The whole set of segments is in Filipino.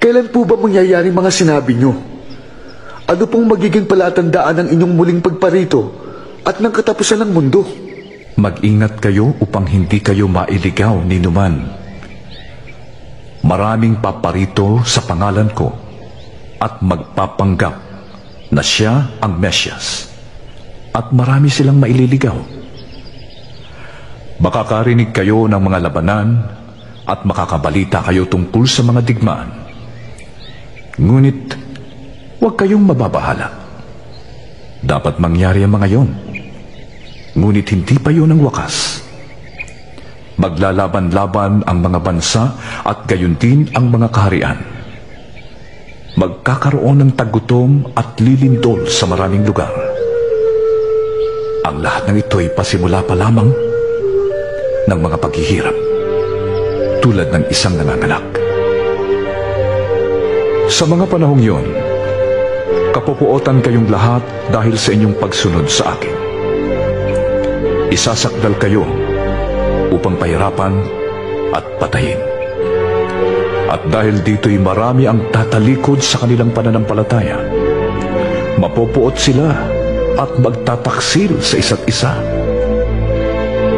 Kailan po ba mangyayari mga sinabi nyo? Ano pong magiging palatandaan ng inyong muling pagparito at ng katapusan ng mundo? Mag-ingat kayo upang hindi kayo mailigaw ni numan. Maraming paparito sa pangalan ko at magpapanggap na siya ang Mesyas, at marami silang maililigaw. Makakarinig kayo ng mga labanan at makakabalita kayo tungkol sa mga digmaan. Ngunit, huwag kayong mababahala. Dapat mangyari ang mga yon. Ngunit hindi pa yun ang wakas. Maglalaban-laban ang mga bansa at gayon din ang mga kaharian. Magkakaroon ng tagutom at lilindol sa maraming lugar. Ang lahat ng ito ay pasimula pa lamang ng mga paghihirap, tulad ng isang nanganganak. Sa mga panahong yon, kapupuotan kayong lahat dahil sa inyong pagsunod sa akin. Isasakdal kayo upang pahirapan at patayin. At dahil dito'y marami ang tatalikod sa kanilang pananampalataya, mapupuot sila at magtataksil sa isa't isa.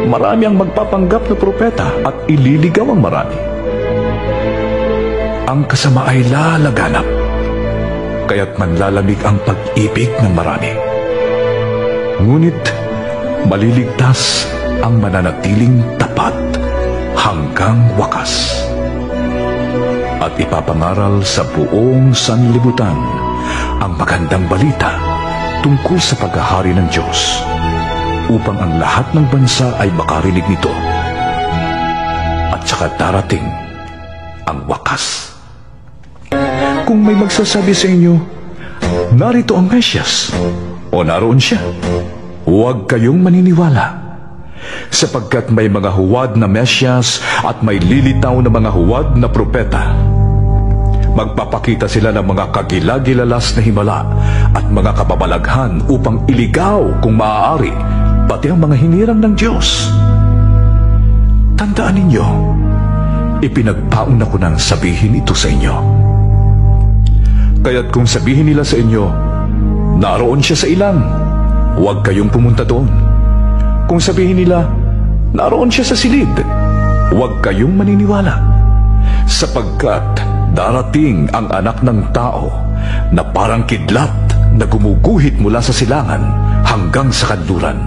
Marami ang magpapanggap na propeta at ililigaw ang marami. Ang kasama ay lalaganap, kaya't manlalamig ang pag-ibig ng marami. Ngunit maliligtas ang mananatiling tapat hanggang wakas. At ipapangaral sa buong sanlibutan ang magandang balita tungkol sa paghahari ng Diyos, upang ang lahat ng bansa ay makarinig nito. At saka darating ang wakas. Kung may magsasabi sa inyo, narito ang Mesyas, o naroon siya, huwag kayong maniniwala, sapagkat may mga huwad na Mesyas at may lilitaw na mga huwad na propeta. Magpapakita sila ng mga kagilagilalas na himala at mga kababalaghan upang iligaw kung maaari pati ang mga hinirang ng Diyos. Tandaan ninyo, ipinagpauna ko nang sabihin ito sa inyo. Kaya't kung sabihin nila sa inyo, naroon siya sa ilang, huwag kayong pumunta doon. Kung sabihin nila, naroon siya sa silid, huwag kayong maniniwala, sapagkat darating ang Anak ng Tao na parang kidlat na gumuguhit mula sa silangan hanggang sa kanluran.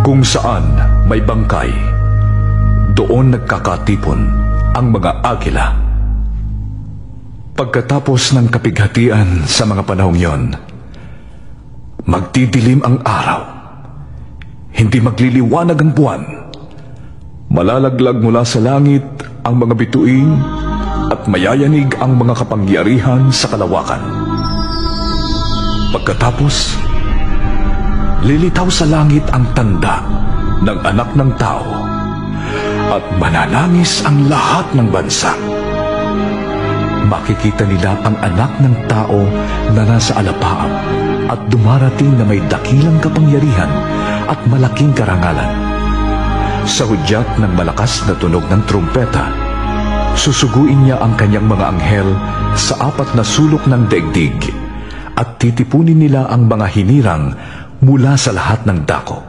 Kung saan may bangkay, doon nagkakatipon ang mga agila. Pagkatapos ng kapighatian sa mga panahong yon, magdidilim ang araw, hindi magliliwanag ang buwan, malalaglag mula sa langit ang mga bituin at mayayanig ang mga kapangyarihan sa kalawakan. Pagkatapos, lilitaw sa langit ang tanda ng Anak ng Tao at mananangis ang lahat ng bansa. Makikita nila ang Anak ng Tao na nasa alapaap at dumarating na may dakilang kapangyarihan at malaking karangalan. Sa hudyat ng malakas na tunog ng trumpeta, susuguin niya ang kanyang mga anghel sa 4 na sulok ng daigdig at titipunin nila ang mga hinirang mula sa lahat ng dako.